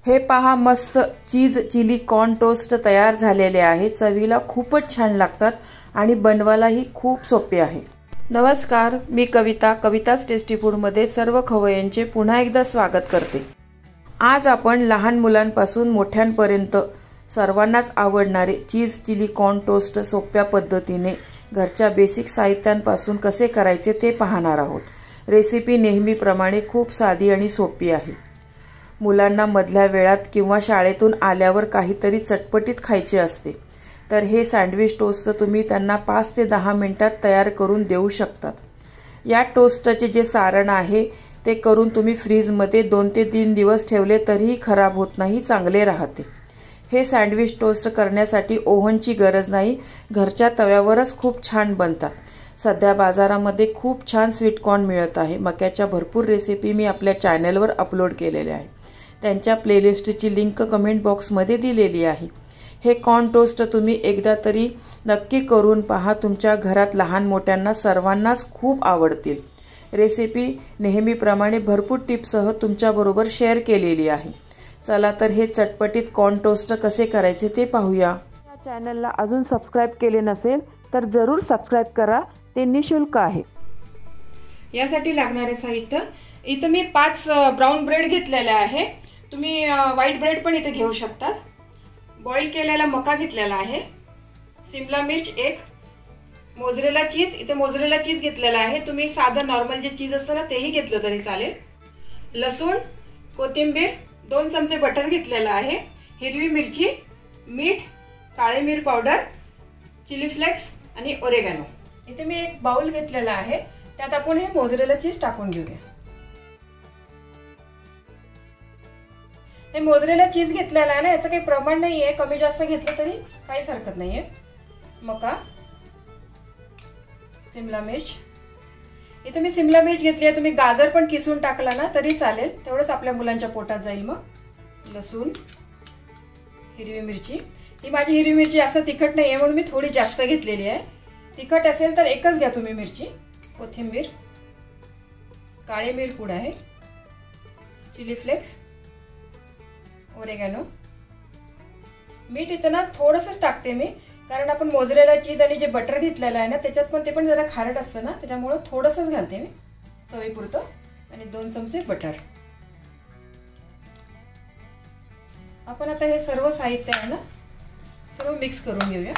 हे पहा, मस्त चीज चिली कॉर्न टोस्ट तयार झालेले आहे। चवीला खूपच छान लागतात आणि बनवायलाही खूप सोपे आहे। नमस्कार, मी कविता's टेस्टी फूड मध्ये सर्व खवय्यांचे पुन्हा एकदा स्वागत करते। आज आपण लहान मुलांपासून मोठ्यांपर्यंत सर्वांनाच आवडणारे चीज चिली कॉर्न टोस्ट सोप्या पद्धतीने घरच्या बेसिक साहित्यांपासून कसे करायचे ते पाहणार आहोत। रेसिपी नेहमीप्रमाणे खूप साधी आणि सोपी आहे। मुलांना मधल्या वेळात किंवा शाळेतून आल्यावर काहीतरी चटपटीत खायचे असते, तर हे सँडविच टोस्ट तुम्ही त्यांना 5 ते 10 मिनिटात तयार करून देऊ शकतात। या टोस्टचे जे सारण आहे ते करून तुम्ही फ्रीजमध्ये 2 ते 3 दिवस ठेवले तरीही खराब होत नाही, चांगले राहते। हे सँडविच टोस्ट करण्यासाठी ओव्हनची गरज नाही, घरच्या तव्यावरच खूप छान बनतात। सध्या बाजारामध्ये खूप छान स्वीट कॉर्न मिळत आहे। मक्याच्या भरपूर रेसिपी मी आपल्या चॅनलवर अपलोड केलेल्या आहेत, त्यांच्या प्लेलिस्टची लिंक कमेंट बॉक्समध्ये दिलेली आहे। हे कॉर्न टोस्ट तुम्ही एकदा तरी नक्की करून पहा, तुमच्या घरात लहान मोठ्यांना सर्वांनाच खूप आवडतील। रेसिपी नेहमीप्रमाणे भरपूर टिप्ससह तुमच्याबरोबर शेअर केलेली आहे। चला तर हे चटपटीत कॉर्न टोस्ट कसे करायचे ते पाहूया। या चॅनलला अजून सबस्क्राइब केले नसेल तर जरूर सबस्क्राइब करा, ते निशुल्क आहे। यासाठी लागणारे साहित्य इथे मी 5 ब्राउन ब्रेड घेतलेले आहे। तुम्ही व्हाईट ब्रेड पण इथे घेऊ शकता। बॉईल केलेला मका घेतलेला आहे, शिमला मिर्च 1, मोझरेला चीज, इथे मोझरेला चीज घेतलेला आहे। तुम्ही साधा नॉर्मल जे चीज असतं ना तेही घेतलं तरी चालेल। लसूण, कोथिंबीर, 2 चमचे बटर घेतलेला आहे, हिरवी मिरची, मीठ, काळे मिरी पावडर, चिली फ्लेक्स आणि ओरेगानो। इथे मी एक बाउल घेतलेला आहे, त्यात आपण हे मोझरेला चीज टाकून घेऊया। हे मोझरेला चीज घेतलेला आहे ना, याचं काही प्रमाण नाहीये, कमी जास्त घेतलं तरी काहीच हरकत नाहीये। मका, शिमला मिर्च, इथे मी शिमला मिर्च घेतली आहे, तुम्ही गाजर पण किसून टाकला ना तरी चालेल, तेवढंच आपल्या मुलांच्या पोटात जाईल। मग लसूण, हिरवी मिरची, ही माझी हिरवी मिरची जास्त तिखट नाहीये म्हणून मी थोडी जास्त घेतलेली आहे। तिखट असेल तर एकच घ्या तुम्ही मिरची। कोथिंबीर, काळे मिरी पूड आहे, चिली फ्लेक्स, ओरेगानो, मीठ इथं ना थोडंसंच टाकते मी, कारण आपण मोझरेला चीज आणि जे बटर घेतलेलं आहे ना त्याच्यात पण ते पण जरा खारट असतं ना, त्याच्यामुळे थोडंसंच घालते मी चवीपुरतं। आणि 2 चमचे बटर। आपण आता हे सर्व साहित्य आहे ना सर्व मिक्स करून घेऊया।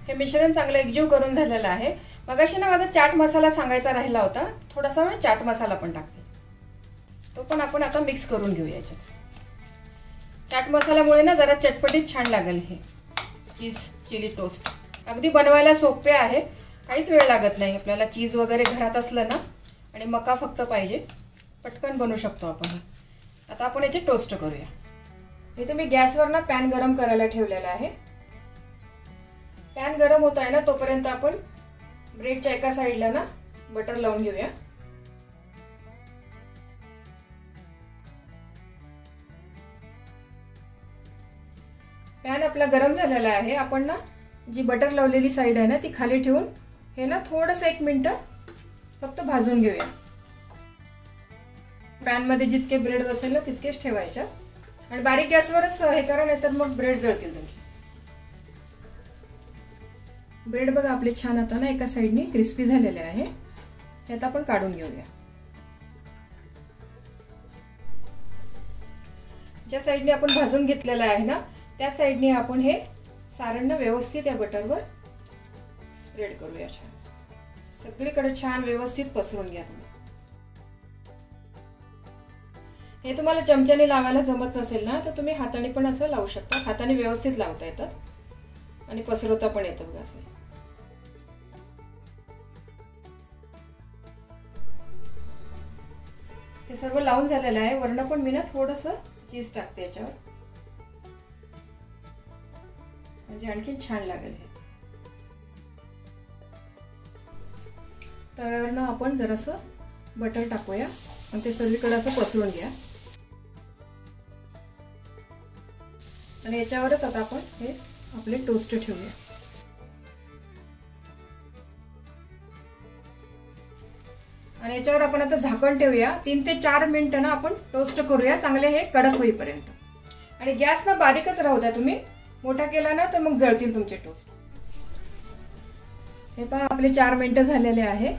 हे मिश्रण चांगलं एकजीव करून झालेलं आहे। मगाशी ना माझा चाट मसाला सांगायचा राहिला होता, थोडासा मी चाट मसाला पण टाकते, तो पण आपण आता मिक्स करून घेऊया याच्यात। चाट मसाल्यामुळे ना जरा चटपटीत छान लागेल हे चीज चिली टोस्ट। अगदी बनवायला सोपे आहे, काहीच वेळ लागत नाही आपल्याला। चीज वगैरे घरात असलं ना आणि मका फक्त पाहिजे, पटकन बनवू शकतो आपण। आता आपण याचे टोस्ट करूया। इथे मी गॅसवर ना पॅन गरम करायला ठेवलेला आहे। पॅन गरम होत आहे ना तोपर्यंत आपण ब्रेडच्या एका साइडला ना बटर लावून घेऊया। पॅन आपला गरम झालेला आहे, आपण ना जी बटर लावलेली साइड आहे ना ती खाली ठेवून हे ना थोडंसं 1 मिनिट फक्त भाजून घेऊया। पॅन मध्ये जितके ब्रेड बसेल ना तितकेच ठेवायचे आणि बारीक गॅसवरच हे करा, नाहीतर मग ब्रेड जळतील तुमचे। ब्रेड बघा आपले छान आता ना एका साइडने क्रिस्पी झालेले आहे, हे आता आपण काढून घेऊया। ज्या साइडने आपण भाजून घेतलेला आहे ना त्या साइडने आपण हे सारण व्यवस्थित या बटरवर स्प्रेड करूया। छान सगळीकडे छान व्यवस्थित पसरून घ्या तुम्ही। हे तुम्हाला चमच्याने लावायला जमत नसेल ना तर तुम्ही हाताने पण असं लावू शकता, हाताने व्यवस्थित लावता येतात आणि पसरवता पण येतं बघा असं। हे सर्व लावून झालेलं आहे, वरनं पण मी ना थोडंसं चीज टाकते याच्यावर, म्हणजे आणखी छान लागेल हे। तव्यावरनं आपण जरासं बटर टाकूया आणि ते सगळीकडे असं पसरून घ्या आणि याच्यावरच आता आपण हे आपले टोस्ट ठेवूया। आणि याच्यावर आपण आता झाकण ठेवूया. 3 ते 4 मिनिटं ना आपण टोस्ट करूया, चांगले हे कडक होईपर्यंत. आणि गॅस ना बारीकच राहू द्या. तुम्ही मोठा केला ना तर मग जळतील तुमचे टोस्ट. हे पहा आपले 4 मिनिटं झालेले आहे.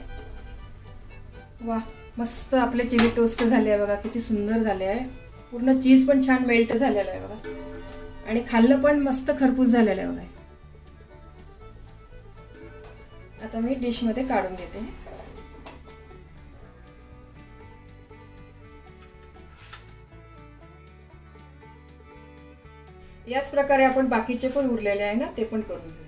वा, मस्त आपले चिली टोस्ट झाले आहे बघा, किती सुंदर झाले आहे. पूर्ण चीज पण छान मेल्ट झालेलं आहे बघा, आणि खाल्लं पण मस्त खरपूस झालेलं आहे बघा. आता मी डिश मध्ये काढून घेते. याच प्रकारे आपण बाकीचे पण उरलेले आहे ना ते पण करून घेऊ.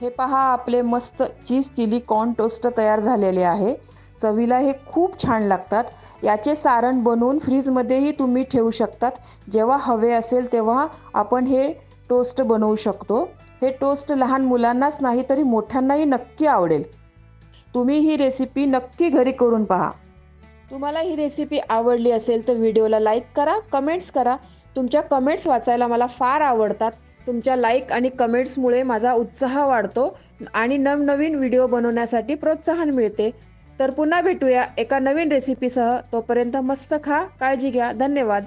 हे पहा आपले मस्त चीज चिली कॉर्न टोस्ट तयार झालेले आहे. चवीला हे खूप छान लागतात. याचे सारण बनवून फ्रीजमध्येही तुम्ही ठेवू शकतात. जेव्हा हवे असेल तेव्हा आपण हे टोस्ट बनवू शकतो. हे टोस्ट लहान मुलांनाच नाही तरी मोठ्यांनाही नक्की आवडेल. तुम्ही ही रेसिपी नक्की घरी करून पहा. तुम्हाला ही रेसिपी आवडली असेल तर व्हिडिओला लाईक करा, कमेंट्स करा. तुमच्या कमेंट्स वाचायला मला फार आवडतात. तुमच्या लाईक आणि कमेंट्समुळे माझा उत्साह वाढतो आणि नवनवीन व्हिडिओ बनवण्यासाठी प्रोत्साहन मिळते. तर पुन्हा भेटूया एका नवीन रेसिपीसह. तोपर्यंत मस्त खा, काळजी घ्या. धन्यवाद.